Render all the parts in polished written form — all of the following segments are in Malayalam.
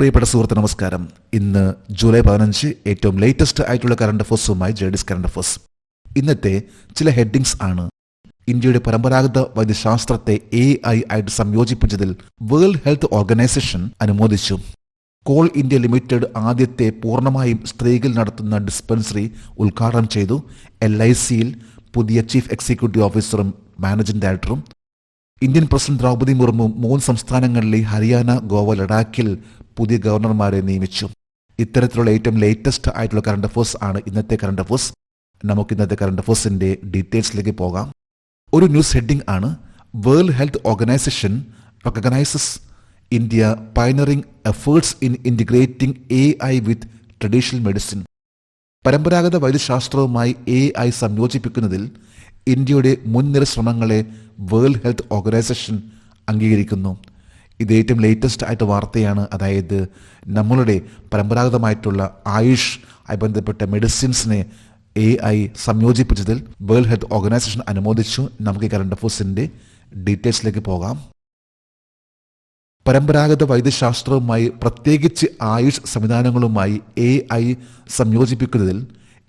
പ്രിയപ്പെട്ട സുഹൃത്ത് നമസ്കാരം. ഇന്ന് ജൂലൈ 15 ഏറ്റവും ലേറ്റസ്റ്റ് ആയിട്ടുള്ള കറണ്ട് അഫേഴ്സുമായി ജേഡിസ് കറണ്ട് അഫേഴ്സ്. ഇന്നത്തെ ചില ഹെഡിങ്സ് ആണ്. ഇന്ത്യയുടെ പരമ്പരാഗത വൈദ്യശാസ്ത്രത്തെ AI ആയിട്ട് സംയോജിപ്പിച്ചതിൽ വേൾഡ് ഹെൽത്ത് ഓർഗനൈസേഷൻ അനുമോദിച്ചു. കോൾ ഇന്ത്യ ലിമിറ്റഡ് ആദ്യത്തെ പൂർണ്ണമായും സ്ത്രീകൾ നടത്തുന്ന ഡിസ്പെൻസറി ഉദ്ഘാടനം ചെയ്തു. LICയിൽ പുതിയ ചീഫ് എക്സിക്യൂട്ടീവ് ഓഫീസറും മാനേജിംഗ് ഡയറക്ടറും. ഇന്ത്യൻ പ്രസിഡന്റ് ദ്രൗപദി മുർമു 3 സംസ്ഥാനങ്ങളിലെ ഹരിയാന, ഗോവ, ലഡാക്കിൽ പുതിയ ഗവർണർമാരെ നിയമിച്ചു. ഇത്തരത്തിലുള്ള ഏറ്റവും ലേറ്റസ്റ്റ് ആയിട്ടുള്ള കറണ്ട് അഫേഴ്സ് ആണ് ഇന്നത്തെ കറണ്ട് അഫേഴ്സ്. നമുക്ക് ഇന്നത്തെ കറണ്ട് അഫേഴ്സിന്റെ ഡീറ്റെയിൽസിലേക്ക് പോകാം. ഒരു ന്യൂസ് ഹെഡിംഗ് ആണ്: world health organisation recognises India pioneering efforts in integrating AI with traditional medicine. പരമ്പരാഗത വൈദ്യശാസ്ത്രവുമായി AI സംയോജിപ്പിക്കുന്നതിൽ ഇന്ത്യയുടെ മുൻനിര ശ്രമങ്ങളെ വേൾഡ് ഹെൽത്ത് ഓർഗനൈസേഷൻ അംഗീകരിക്കുന്നു. ഇത് ഏറ്റവും ലേറ്റസ്റ്റ് ആയിട്ട് വാർത്തയാണ്. അതായത് നമ്മളുടെ പരമ്പരാഗതമായിട്ടുള്ള ആയുഷ് ആയി ബന്ധപ്പെട്ട മെഡിസിൻസിനെ AI സംയോജിപ്പിച്ചതിൽ വേൾഡ് ഹെൽത്ത് ഓർഗനൈസേഷൻ അനുമോദിച്ചു. നമുക്ക് കറണ്ട് അഫേഴ്സിന്റെ ഡീറ്റെയിൽസിലേക്ക് പോകാം. പരമ്പരാഗത വൈദ്യശാസ്ത്രവുമായി പ്രത്യേകിച്ച് ആയുഷ് സംവിധാനങ്ങളുമായി AI സംയോജിപ്പിക്കുന്നതിൽ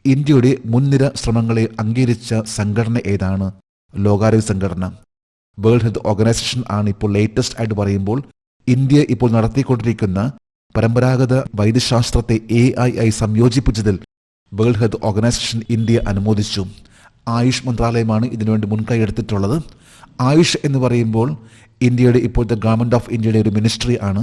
ഇന്ത്യയുടെ മുൻനിര ശ്രമങ്ങളെ അംഗീകരിച്ച സംഘടന ഏതാണ്? ലോകാരോഗ്യ സംഘടന, വേൾഡ് ഹെൽത്ത് ഓർഗനൈസേഷൻ ആണ് ഇപ്പോൾ ലേറ്റസ്റ്റ് ആയിട്ട് പറയുമ്പോൾ ഇന്ത്യ ഇപ്പോൾ നടത്തിക്കൊണ്ടിരിക്കുന്ന പരമ്പരാഗത വൈദ്യശാസ്ത്രത്തെ AI ആയി സംയോജിപ്പിച്ചതിൽ വേൾഡ് ഹെൽത്ത് ഓർഗനൈസേഷൻ ഇന്ത്യ അനുമോദിച്ചു. ആയുഷ് മന്ത്രാലയമാണ് ഇതിനുവേണ്ടി മുൻകൈ എടുത്തിട്ടുള്ളത്. ആയുഷ് എന്ന് പറയുമ്പോൾ ഇന്ത്യയുടെ ഇപ്പോഴത്തെ ഗവൺമെന്റ് ഓഫ് ഇന്ത്യയുടെ ഒരു മിനിസ്ട്രി ആണ്.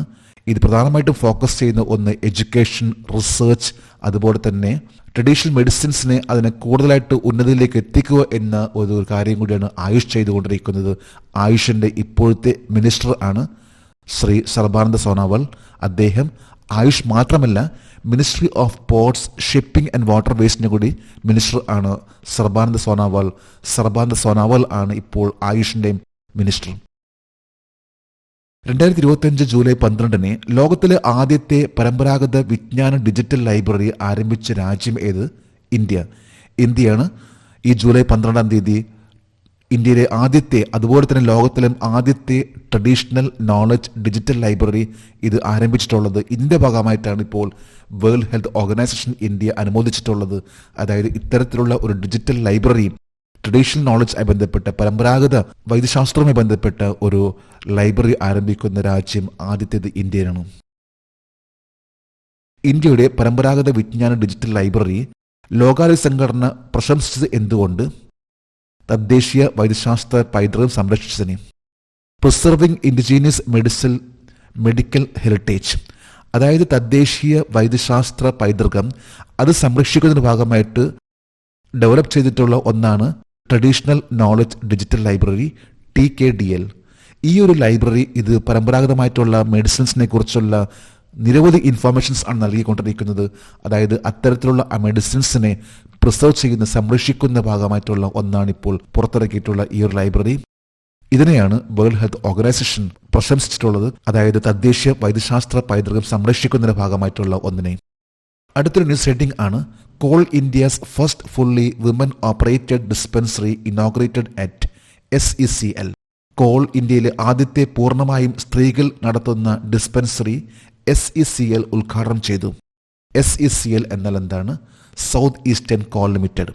ഇത് പ്രധാനമായിട്ടും ഫോക്കസ് ചെയ്യുന്ന ഒന്ന് എഡ്യൂക്കേഷൻ, റിസർച്ച്, അതുപോലെ തന്നെ ട്രഡീഷണൽ മെഡിസിൻസിനെ അതിനെ കൂടുതലായിട്ട് ഉന്നതിയിലേക്ക് എത്തിക്കുക എന്ന ഒരു കാര്യം കൂടിയാണ് ആയുഷ് ചെയ്തുകൊണ്ടിരിക്കുന്നത്. ആയുഷിന്റെ ഇപ്പോഴത്തെ മിനിസ്റ്റർ ആണ് ശ്രീ സർബാനന്ദ സോനോവാൾ. അദ്ദേഹം ആയുഷ് മാത്രമല്ല, ministry of ports, shipping and water വേസ്റ്റിന് കൂടി മിനിസ്റ്റർ ആണ് സർബാനന്ദ സോനോവാൾ. സർബാനന്ദ സോനോവാൾ ആണ് ഇപ്പോൾ ആയുഷിന്റെ മിനിസ്റ്റർ. 2025 ജൂലൈ 12 ലോകത്തിലെ ആദ്യത്തെ പരമ്പരാഗത വിജ്ഞാന ഡിജിറ്റൽ ലൈബ്രറി ആരംഭിച്ച രാജ്യം ഏത്? ഇന്ത്യയാണ്. ഈ ജൂലൈ 12 ഇന്ത്യയിലെ ആദ്യത്തെ, അതുപോലെ തന്നെ ലോകത്തിലെ ആദ്യത്തെ ട്രഡീഷണൽ നോളജ് ഡിജിറ്റൽ ലൈബ്രറി ഇത് ആരംഭിച്ചിട്ടുള്ളത്. ഇതിന്റെ ഭാഗമായിട്ടാണ് ഇപ്പോൾ വേൾഡ് ഹെൽത്ത് ഓർഗനൈസേഷൻ ഇന്ത്യ അനുമോദിച്ചിട്ടുള്ളത്. അതായത് ഇത്തരത്തിലുള്ള ഒരു ഡിജിറ്റൽ ലൈബ്രറി, ട്രഡീഷണൽ നോളജ് ആയി ബന്ധപ്പെട്ട, പരമ്പരാഗത വൈദ്യശാസ്ത്രവുമായി ബന്ധപ്പെട്ട ഒരു ലൈബ്രറി ആരംഭിക്കുന്ന രാജ്യം ആദ്യത്തേത് ഇന്ത്യയാണ്. ഇന്ത്യയുടെ പരമ്പരാഗത വിജ്ഞാന ഡിജിറ്റൽ ലൈബ്രറി ലോകാരോഗ്യ സംഘടന പ്രശംസിച്ചത് എന്തുകൊണ്ട്? തദ്ദേശീയ വൈദ്യശാസ്ത്ര പൈതൃകം സംരക്ഷിച്ചതിന്. പ്രിസർവിംഗ് ഇൻഡിജീനിയസ് മെഡിക്കൽ ഹെറിറ്റേജ്, അതായത് തദ്ദേശീയ വൈദ്യശാസ്ത്ര പൈതൃകം അത് സംരക്ഷിക്കുന്നതിന്റെ ഭാഗമായിട്ട് ഡെവലപ്പ് ചെയ്തിട്ടുള്ള ഒന്നാണ് traditional knowledge digital library, TKDL. ഈ ഒരു ലൈബ്രറി ഇത് പരമ്പരാഗതമായിട്ടുള്ള മെഡിസിൻസിനെ കുറിച്ചുള്ള നിരവധി ഇൻഫർമേഷൻസ് ആണ് നൽകിക്കൊണ്ടിരിക്കുന്നത്. അതായത് അത്തരത്തിലുള്ള ആ മെഡിസിൻസിനെ പ്രിസർവ് ചെയ്യുന്ന, സംരക്ഷിക്കുന്ന ഭാഗമായിട്ടുള്ള ഒന്നാണ് ഇപ്പോൾ പുറത്തിറക്കിയിട്ടുള്ള ഈ ഒരു ലൈബ്രറി. ഇതിനെയാണ് വേൾഡ് ഹെൽത്ത് ഓർഗനൈസേഷൻ പ്രശംസിച്ചിട്ടുള്ളത്. അതായത് തദ്ദേശീയ വൈദ്യശാസ്ത്ര പൈതൃകം സംരക്ഷിക്കുന്നതിന്റെ ഭാഗമായിട്ടുള്ള ഒന്നിനെ. അടുത്തൊരു ന്യൂസ് ഹെഡിംഗ് ആണ്: call India's first fully women operated dispensary inaugurated at SECL. Call ഇന്ത്യയിലെ ആദ്യത്തെ പൂർണ്ണമായും സ്ത്രീകൾ നടത്തുന്ന ഡിസ്പെൻസറി SECL ഉദ്ഘാടനം ചെയ്തു. SECL എന്നാൽ എന്താണ്? South eastern coal limited.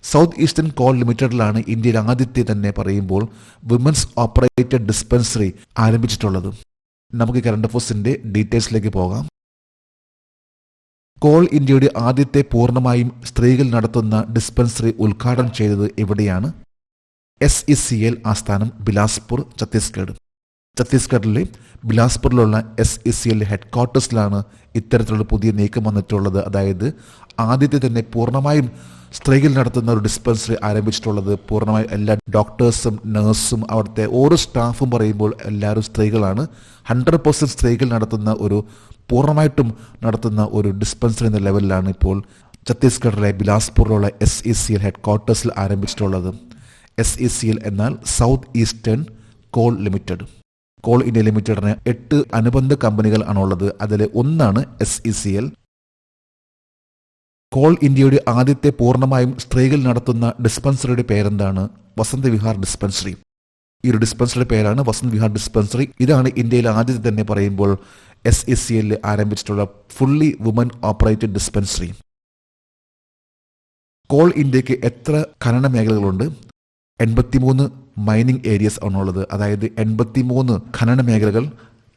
South eastern coal ലിമിറ്റഡിലാണ് ഇന്ത്യയിൽ ആദ്യത്തെ തന്നെ പറയുമ്പോൾ വിമൻസ് ഓപ്പറേറ്റഡ് ഡിസ്പെൻസറി ആരംഭിച്ചിട്ടുള്ളത്. നമുക്ക് കറണ്ട് അഫേഴ്സിന്റെ ഡീറ്റെയിൽസിലേക്ക് പോകാം. കോൾ ഇന്ത്യയുടെ ആദ്യത്തെ പൂർണ്ണമായും സ്ത്രീകൾ നടത്തുന്ന ഡിസ്പെൻസറി ഉദ്ഘാടനം ചെയ്തത് എവിടെയാണ്? SECL ആസ്ഥാനം ബിലാസ്പൂർ, ഛത്തീസ്ഗഡ്. ഛത്തീസ്ഗഡിലെ ബിലാസ്പൂരിലുള്ള SECL ഹെഡ്ക്വാർട്ടേഴ്സിലാണ് ഇത്തരത്തിലുള്ള പുതിയ നീക്കം വന്നിട്ടുള്ളത്. അതായത് ആദ്യത്തെ തന്നെ പൂർണ്ണമായും സ്ത്രീകൾ നടത്തുന്ന ഒരു ഡിസ്പെൻസറി ആരംഭിച്ചിട്ടുള്ളത്. പൂർണ്ണമായും എല്ലാ ഡോക്ടേഴ്സും നഴ്സും അവിടുത്തെ ഓരോ സ്റ്റാഫും പറയുമ്പോൾ എല്ലാവരും സ്ത്രീകളാണ്. 100% സ്ത്രീകൾ നടത്തുന്ന ഒരു പൂർണ്ണമായിട്ടും നടത്തുന്ന ഒരു ഡിസ്പെൻസറി എന്ന ലെവലിലാണ് ഇപ്പോൾ ഛത്തീസ്ഗഡിലെ ബിലാസ്പൂരിലുള്ള SECL ഹെഡ്ക്വാർട്ടേഴ്സിൽ ആരംഭിച്ചിട്ടുള്ളത്. SECL എന്നാൽ south eastern coal limited. Call India ലിമിറ്റഡിന് 8 അനുബന്ധ കമ്പനികൾ ആണുള്ളത്. അതിൽ ഒന്നാണ് SECL. കോൾ ഇന്ത്യയുടെ ആദ്യത്തെ പൂർണ്ണമായും സ്ത്രീകൾ നടത്തുന്ന ഡിസ്പെൻസറിയുടെ പേരെന്താണ്? വസന്ത് വിഹാർ ഡിസ്പെൻസറി. ഈ ഒരു ഡിസ്പെൻസറിയുടെ പേരാണ് വസന്ത് വിഹാർ ഡിസ്പെൻസറി. ഇതാണ് ഇന്ത്യയിൽ ആദ്യത്തെ തന്നെ പറയുമ്പോൾ SECL ആരംഭിച്ചിട്ടുള്ള fully woman operated dispensary. Coal ഇന്ത്യക്ക് എത്ര ഖനന മേഖലകളുണ്ട്? 83 മൈനിങ് ഏരിയസ് ആണുള്ളത്. അതായത് 83 ഖനന മേഖലകൾ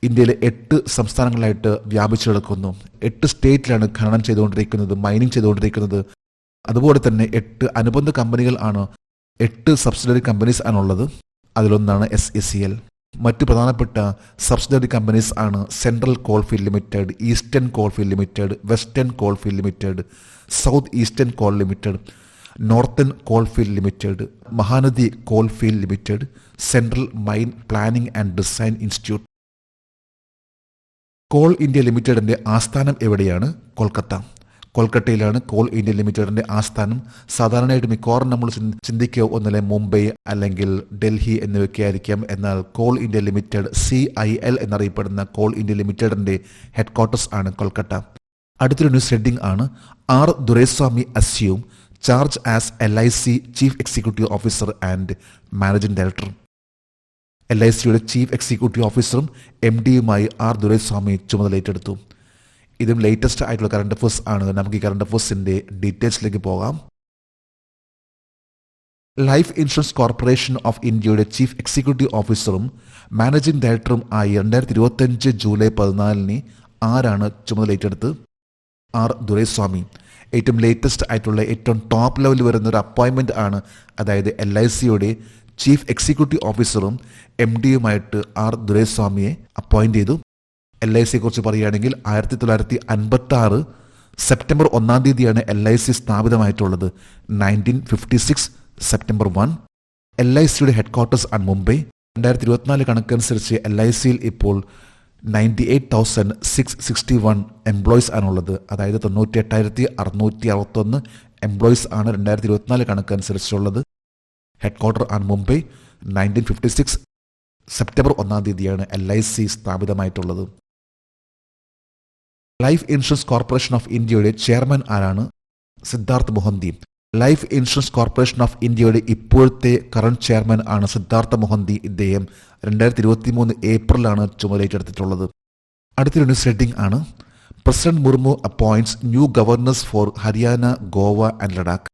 ഇന്ത്യയിലെ 8 സംസ്ഥാനങ്ങളായിട്ട് വ്യാപിച്ചു കിടക്കുന്നു. 8 സ്റ്റേറ്റിലാണ് ഖനനം ചെയ്തുകൊണ്ടിരിക്കുന്നത്, മൈനിങ് ചെയ്തുകൊണ്ടിരിക്കുന്നത്. അതുപോലെ തന്നെ 8 അനുബന്ധ കമ്പനികൾ ആണ്, 8 സബ്സിഡറി കമ്പനീസ് ആണുള്ളത്. അതിലൊന്നാണ് SECL. മറ്റു പ്രധാനപ്പെട്ട സബ്സിഡറി കമ്പനീസ് ആണ് central coalfield limited, eastern coalfield limited, western coalfield limited, south eastern coal limited, northern coalfield limited, Mahanadi coalfield limited, central mine planning and design institute. Call India ലിമിറ്റഡിന്റെ ആസ്ഥാനം എവിടെയാണ്? കൊൽക്കത്ത. കൊൽക്കത്തയിലാണ് കോൾ ഇന്ത്യ ലിമിറ്റഡിന്റെ ആസ്ഥാനം. സാധാരണയായിട്ട് മിക്കവാറും നമ്മൾ ചിന്തിക്കുക ഒന്നിലെ മുംബൈ അല്ലെങ്കിൽ ഡൽഹി എന്നിവയൊക്കെ ആയിരിക്കാം. എന്നാൽ കോൾ ഇന്ത്യ ലിമിറ്റഡ് CIL എന്നറിയപ്പെടുന്ന കോൾ ഇന്ത്യ ലിമിറ്റഡിന്റെ ഹെഡ്ക്വാർട്ടേഴ്സ് ആണ് കൊൽക്കത്ത. അടുത്തൊരു ന്യൂസ് ഹെഡിംഗ് ആണ് R. Duraiswamy assume charge as LIC chief executive officer and managing director. LICയുടെ ചീഫ് എക്സിക്യൂട്ടീവ് ഓഫീസറും MDയുമായി R. ദുരൈസ്വാമി ചുമതലയേറ്റെടുത്തു. ഇതും ലേറ്റസ്റ്റ് ആയിട്ടുള്ള കറണ്ട് അഫേഴ്സ് ആണ്. നമുക്ക് ഈ കറണ്ട് അഫേഴ്സിന്റെ ഡീറ്റെയിൽസിലേക്ക് പോകാം. ലൈഫ് ഇൻഷുറൻസ് കോർപ്പറേഷൻ ഓഫ് ഇന്ത്യയുടെ ചീഫ് എക്സിക്യൂട്ടീവ് ഓഫീസറും മാനേജിംഗ് ഡയറക്ടറും ആയി 2025 ജൂലൈ 14 ആരാണ് ചുമതലയേറ്റെടുത്ത്? R. ദുരൈസ്വാമി. ഏറ്റവും ലേറ്റസ്റ്റ് ആയിട്ടുള്ള ഏറ്റവും ടോപ്പ് ലെവലിൽ വരുന്ന ഒരു അപ്പോയിൻമെന്റ് ആണ്. അതായത് LICയുടെ ചീഫ് എക്സിക്യൂട്ടീവ് ഓഫീസറും MDയുമായിട്ട് R. ദുരൈസ്വാമിയെ അപ്പോയിന്റ് ചെയ്തു. LIC കുറിച്ച് പറയുകയാണെങ്കിൽ 1956 സെപ്റ്റംബർ 1 LIC സ്ഥാപിതമായിട്ടുള്ളത്. 1956 സെപ്റ്റംബർ 1. LICയുടെ ഹെഡ്ക്വാർട്ടേഴ്സ് ആണ് മുംബൈ. 2024 കണക്കനുസരിച്ച് LICയിൽ ഇപ്പോൾ 98,661 എംപ്ലോയീസ് ആണുള്ളത്. അതായത് 98,661 എംപ്ലോയീസ് ആണ് 2024 കണക്കനുസരിച്ചുള്ളത്. ഹെഡ്ക്വാർട്ടർ ആണ് മുംബൈ. 1956 സെപ്റ്റംബർ 1 LIC സ്ഥാപിതമായിട്ടുള്ളത്. ലൈഫ് ഇൻഷുറൻസ് കോർപ്പറേഷൻ ഓഫ് ഇന്ത്യയുടെ ചെയർമാൻ ആരാണ്? Siddharth Mohanty. Life insurance corporation of ഇന്ത്യയുടെ ഇപ്പോഴത്തെ കറണ്ട് ചെയർമാൻ ആണ് സിദ്ധാർത്ഥ മൊഹന്തി. ഇദ്ദേഹം 2023 ഏപ്രിലാണ് ചുമതലയേറ്റെടുത്തിട്ടുള്ളത്. അടുത്തൊരു ന്യൂസ് ഹെഡിംഗ് ആണ് president Murmu appoints new governors for Haryana, Goa and Ladakh.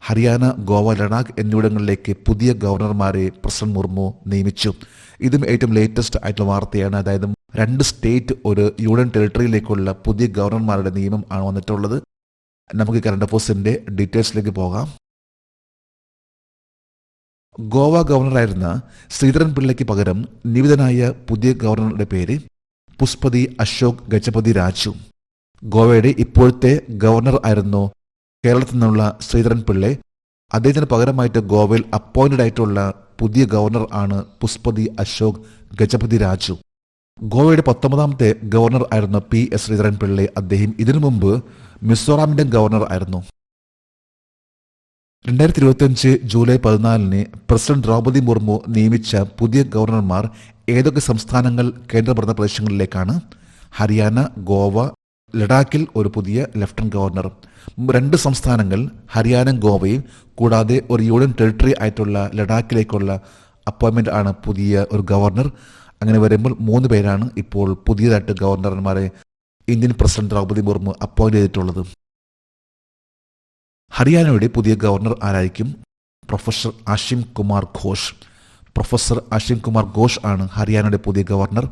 Haryana, Goa, Ladakh എന്നിവിടങ്ങളിലേക്ക് പുതിയ ഗവർണർമാരെ പ്രസിഡന്റ് മുർമു നിയമിച്ചു. ഇതും ഏറ്റവും ലേറ്റസ്റ്റ് ആയിട്ടുള്ള വാർത്തയാണ്. അതായത് 2 സ്റ്റേറ്റ് ഒരു യൂണിയൻ ടെറിട്ടറിയിലേക്കുള്ള പുതിയ ഗവർണർമാരുടെ നിയമം ആണ് വന്നിട്ടുള്ളത്. നമുക്ക് കറണ്ട് അഫേഴ്സിന്റെ ഡീറ്റെയിൽസിലേക്ക് പോകാം. ഗോവ ഗവർണറായിരുന്ന ശ്രീധരൻ പിള്ളയ്ക്ക് പകരം നിയമിതനായ പുതിയ ഗവർണറുടെ പേര് പുഷ്പതി അശോക് ഗജപതി രാജു. ഗോവയുടെ ഇപ്പോഴത്തെ ഗവർണർ ആയിരുന്നു കേരളത്തിൽ നിന്നുള്ള ശ്രീധരൻ പിള്ളെ. അദ്ദേഹത്തിന് പകരമായിട്ട് ഗോവയിൽ അപ്പോയിന്റഡ് ആയിട്ടുള്ള പുതിയ ഗവർണർ ആണ് പുഷ്പതി അശോക് ഗജപതി രാജു. ഗോവയുടെ 19ാമത്തെ ഗവർണർ ആയിരുന്നു PS ശ്രീധരൻ പിള്ളെ. അദ്ദേഹം ഇതിനു മുമ്പ് മിസോറാമിന്റെ ഗവർണർ ആയിരുന്നു. 2025 ജൂലൈ 14 പ്രസിഡന്റ് ദ്രൗപദി മുർമു നിയമിച്ച പുതിയ ഗവർണർമാർ ഏതൊക്കെ സംസ്ഥാനങ്ങൾ, കേന്ദ്രഭരണ പ്രദേശങ്ങളിലേക്കാണ്? ഹരിയാന, ഗോവ, ലഡാക്കിൽ ഒരു പുതിയ ലഫ്റ്റനന്റ് ഗവർണർ. 2 സംസ്ഥാനങ്ങൾ ഹരിയാനയും ഗോവയും കൂടാതെ ഒരു യൂണിയൻ ടെറിട്ടറി ആയിട്ടുള്ള ലഡാക്കിലേക്കുള്ള അപ്പോയിന്റ്മെന്റ് ആണ് പുതിയ ഒരു ഗവർണർ. അങ്ങനെ വരുമ്പോൾ 3 പേരാണ് ഇപ്പോൾ പുതിയതായിട്ട് ഗവർണർമാരെ Indian president Droupadi Murmu appoint ചെയ്തിട്ടുള്ളത്. ഹരിയാനയുടെ പുതിയ ഗവർണർ ആരായിരിക്കും? പ്രൊഫസർ ആഷിം കുമാർ ഘോഷ്. പ്രൊഫസർ ആഷിം കുമാർ ഘോഷ് ആണ് ഹരിയാനയുടെ പുതിയ ഗവർണർ.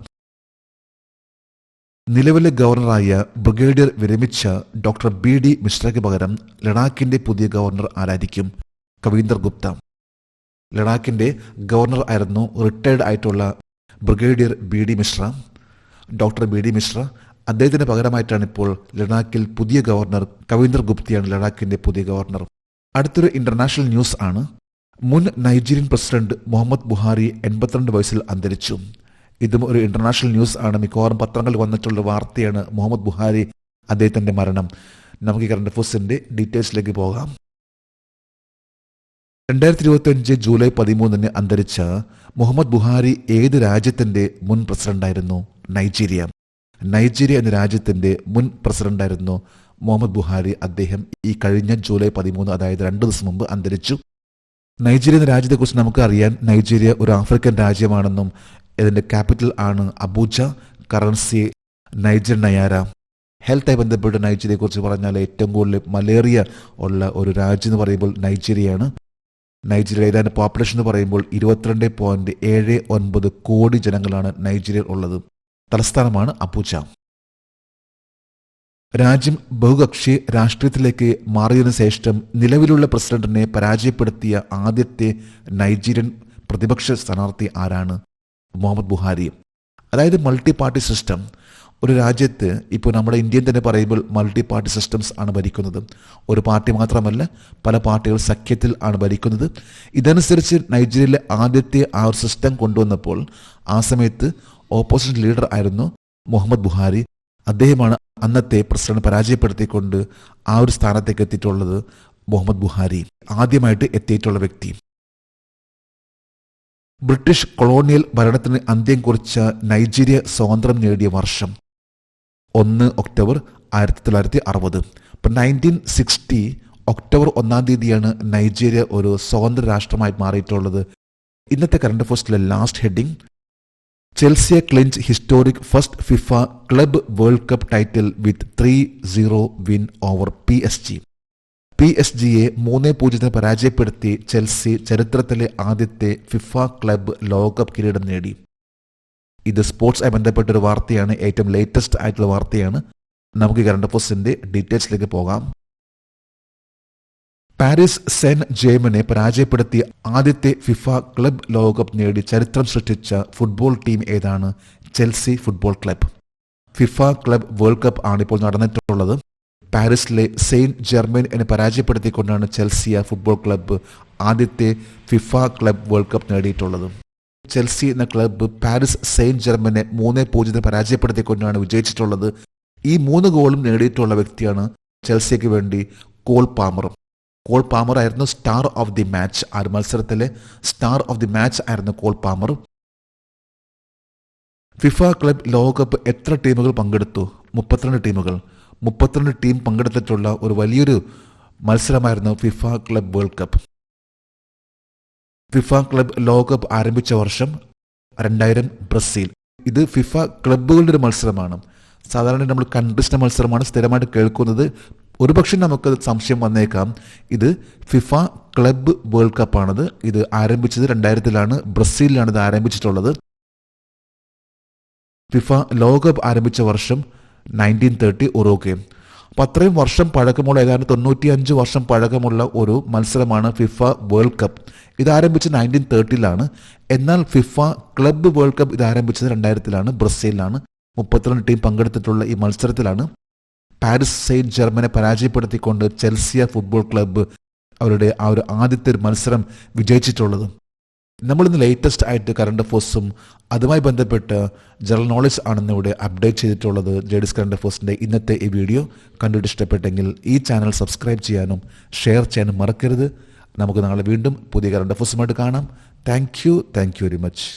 നിലവിലെ ഗവർണറായ ബ്രിഗേഡിയർ വിരമിച്ച ഡോക്ടർ BD മിശ്രയ്ക്ക് പകരം ലഡാക്കിന്റെ പുതിയ ഗവർണർ ആരായിരിക്കും? കവീന്ദർ ഗുപ്ത. ലഡാക്കിന്റെ ഗവർണർ ആയിരുന്നു റിട്ടയർഡ് ആയിട്ടുള്ള brigadier BD Mishra. Doctor BD Mishra. അദ്ദേഹത്തിന് പകരമായിട്ടാണ് ഇപ്പോൾ ലഡാക്കിൽ പുതിയ ഗവർണർ കവീന്ദർ ഗുപ്തയാണ് ലഡാക്കിന്റെ പുതിയ ഗവർണർ. അടുത്തൊരു ഇന്റർനാഷണൽ ന്യൂസ് ആണ് മുൻ നൈജീരിയൻ പ്രസിഡന്റ് മുഹമ്മദ് ബുഹാരി 82 വയസ്സിൽ അന്തരിച്ചു. ഇതും ഒരു ഇന്റർനാഷണൽ ന്യൂസ് ആണ്. മിക്കവാറും പത്രങ്ങളിൽ വന്നിട്ടുള്ള വാർത്തയാണ് മുഹമ്മദ് ബുഹാരി അദ്ദേഹത്തിന്റെ മരണം. നമുക്ക് ഈ കറണ്ട് അഫേഴ്സിന്റെ ഡീറ്റെയിൽസിലേക്ക് പോകാം. 2025 ജൂലൈ 13 അന്തരിച്ച മുഹമ്മദ് ബുഹാരി ഏത് രാജ്യത്തിന്റെ മുൻ പ്രസിഡന്റായിരുന്നു? നൈജീരിയ. നൈജീരിയ എന്ന രാജ്യത്തിന്റെ മുൻ പ്രസിഡന്റായിരുന്നു മുഹമ്മദ് ബുഹാരി. അദ്ദേഹം ഈ കഴിഞ്ഞ ജൂലൈ 13, അതായത് 2 ദിവസം മുമ്പ് അന്തരിച്ചു. നൈജീരിയ എന്ന രാജ്യത്തെക്കുറിച്ച് നമുക്ക് അറിയാൻ, നൈജീരിയ ഒരു ആഫ്രിക്കൻ രാജ്യമാണെന്നും ഇതിന്റെ ക്യാപിറ്റൽ ആണ് അബൂജ. കറൻസി നൈജർ നയാര. ഹെൽത്തായി ബന്ധപ്പെട്ട് നൈജീരിയയെക്കുറിച്ച് പറഞ്ഞാൽ ഏറ്റവും കൂടുതൽ മലേറിയ ഉള്ള ഒരു രാജ്യം എന്ന് പറയുമ്പോൾ നൈജീരിയയാണ്. നൈജീരിയ ഏതാണ്ട് പോപ്പുലേഷൻ എന്ന് പറയുമ്പോൾ 22.79 കോടി ജനങ്ങളാണ് നൈജീരിയയിൽ ഉള്ളത്. തലസ്ഥാനമാണ് അബൂജ. രാജ്യം ബഹുകക്ഷി രാഷ്ട്രീയത്തിലേക്ക് മാറിയതിനു ശേഷം നിലവിലുള്ള പ്രസിഡന്റിനെ പരാജയപ്പെടുത്തിയ ആദ്യത്തെ നൈജീരിയൻ പ്രതിപക്ഷ സ്ഥാനാർത്ഥി ആരാണ്? മുഹമ്മദ് ബുഹാരി. അതായത് മൾട്ടി പാർട്ടി സിസ്റ്റം. ഒരു രാജ്യത്ത് ഇപ്പോൾ നമ്മുടെ ഇന്ത്യൻ തന്നെ പറയുമ്പോൾ മൾട്ടി പാർട്ടി സിസ്റ്റംസ് ആണ് ഭരിക്കുന്നത്. ഒരു പാർട്ടി മാത്രമല്ല, പല പാർട്ടികൾ സഖ്യത്തിൽ ആണ് ഭരിക്കുന്നത്. ഇതനുസരിച്ച് നൈജീരിയയിലെ ആദ്യത്തെ ആ ഒരു സിസ്റ്റം കൊണ്ടുവന്നപ്പോൾ ആ സമയത്ത് ഓപ്പോസിഷൻ ലീഡർ ആയിരുന്നു മുഹമ്മദ് ബുഹാരി. അദ്ദേഹമാണ് അന്നത്തെ പ്രസിഡന്റ് പരാജയപ്പെടുത്തിക്കൊണ്ട് ആ ഒരു സ്ഥാനത്തേക്ക് എത്തിയിട്ടുള്ളത്. മുഹമ്മദ് ബുഹാരി ആദ്യമായിട്ട് എത്തിയിട്ടുള്ള വ്യക്തി. ബ്രിട്ടീഷ് കൊളോണിയൽ ഭരണത്തിന് അന്ത്യം കുറിച്ച നൈജീരിയ സ്വാതന്ത്ര്യം നേടിയ വർഷം 1 ഒക്ടോബർ 1960. ഇപ്പം 1960 ഒക്ടോബർ 1 തീയതിയാണ് നൈജീരിയ ഒരു സ്വതന്ത്ര രാഷ്ട്രമായി മാറിയിട്ടുള്ളത്. ഇന്നത്തെ കറണ്ട് അഫയേഴ്സിലെ last heading: Chelsea clinch historic first FIFA club world cup title with 3-0 win over PSG. PSG-യെ 3-0 പരാജയപ്പെടുത്തി ചെൽസി ചരിത്രത്തിലെ ആദ്യത്തെ ഫിഫ ക്ലബ് ലോകകപ്പ് കിരീടം നേടി. ഇത് സ്പോർട്സുമായി ബന്ധപ്പെട്ടൊരു വാർത്തയാണ്, ഏറ്റവും ലേറ്റസ്റ്റ് ആയിട്ടുള്ള വാർത്തയാണ്. നമുക്ക് കറണ്ട് അഫയേഴ്സിന്റെ ഡീറ്റെയിൽസിലേക്ക് പോകാം. പാരീസ് സെന്റ് ജേർമനെ പരാജയപ്പെടുത്തി ആദ്യത്തെ ഫിഫ ക്ലബ് ലോകകപ്പ് നേടി ചരിത്രം സൃഷ്ടിച്ച ഫുട്ബോൾ ടീം ഏതാണ്? Chelsea football club. FIFA club world cup ആണ് ഇപ്പോൾ നടന്നിട്ടുള്ളത്. പാരീസിലെ സെയിന്റ് ജെർമെൻ എന്നെ പരാജയപ്പെടുത്തിക്കൊണ്ടാണ് ചെൽസിയ ഫുട്ബോൾ ക്ലബ്ബ് ആദ്യത്തെ ഫിഫ ക്ലബ് വേൾഡ് കപ്പ് നേടിയിട്ടുള്ളത്. ചെൽസി എന്ന ക്ലബ്ബ് പാരീസ് സെയിന്റ് ജെർമെനെ 3-0 പരാജയപ്പെടുത്തിക്കൊണ്ടാണ് വിജയിച്ചിട്ടുള്ളത്. ഈ 3 ഗോളും നേടിയിട്ടുള്ള വ്യക്തിയാണ് ചെൽസിക്ക് വേണ്ടി കോൾ പാമർ. കോൾ പാമർ ആയിരുന്നു സ്റ്റാർ ഓഫ് ദി മാച്ച്. ആ മത്സരത്തിലെ സ്റ്റാർ ഓഫ് ദി മാച്ച് ആയിരുന്നു കോൾ പാമർ. ഫിഫ ക്ലബ് ലോകകപ്പ് എത്ര ടീമുകൾ പങ്കെടുത്തു? 32 ടീമുകൾ. 32 ടീം പങ്കെടുത്തിട്ടുള്ള ഒരു വലിയൊരു മത്സരമായിരുന്നു FIFA club world cup. FIFA club ലോകകപ്പ് ആരംഭിച്ച വർഷം 2000 ബ്രസീൽ. ഇത് ഫിഫ ക്ലബ്ബുകളുടെ ഒരു മത്സരമാണ്. സാധാരണ നമ്മൾ കൺട്രീസിന്റെ മത്സരമാണ് സ്ഥിരമായിട്ട് കേൾക്കുന്നത്. ഒരുപക്ഷെ നമുക്ക് സംശയം വന്നേക്കാം. ഇത് ഫിഫ ക്ലബ്ബ് വേൾഡ് കപ്പാണത്. ഇത് ആരംഭിച്ചത് 2000-ലാണ്. ബ്രസീലിലാണ് ഇത് ആരംഭിച്ചിട്ടുള്ളത്. ഫിഫ ലോകകപ്പ് ആരംഭിച്ച വർഷം 1930 ഉറുഗ്വേ. അപ്പം അത്രയും വർഷം പഴക്കമുള്ള, ഏതാണ്ട് 95 വർഷം പഴക്കമുള്ള ഒരു മത്സരമാണ് ഫിഫ വേൾഡ് കപ്പ്. ഇത് ആരംഭിച്ചത് 1930-ലാണ്. എന്നാൽ ഫിഫ ക്ലബ്ബ് വേൾഡ് കപ്പ് ഇത് ആരംഭിച്ചത് 2000-ലാണ്. ബ്രസീലിലാണ്. 32 ടീം പങ്കെടുത്തിട്ടുള്ള ഈ മത്സരത്തിലാണ് പാരീസ് സെയിന്റ് ജെർമനെ പരാജയപ്പെടുത്തിക്കൊണ്ട് ചെൽസിയ ഫുട്ബോൾ ക്ലബ്ബ് അവരുടെ ആ ഒരു ആദ്യത്തെ ഒരു മത്സരം വിജയിച്ചിട്ടുള്ളത്. നമ്മളിന്ന് ലേറ്റസ്റ്റ് ആയിട്ട് കറണ്ട് അഫയേഴ്സും അതുമായി ബന്ധപ്പെട്ട് ജനറൽ നോളജ് ആണെന്ന് ഇവിടെ അപ്ഡേറ്റ് ചെയ്തിട്ടുള്ളത്. ജെഡിസ് കറണ്ട് അഫയേഴ്സിൻ്റെ ഇന്നത്തെ ഈ വീഡിയോ കണ്ടിട്ട് ഇഷ്ടപ്പെട്ടെങ്കിൽ ഈ ചാനൽ സബ്സ്ക്രൈബ് ചെയ്യാനും ഷെയർ ചെയ്യാനും മറക്കരുത്. നമുക്ക് നാളെ വീണ്ടും പുതിയ കറണ്ട് അഫയേഴ്സുമായിട്ട് കാണാം. Thank you very much.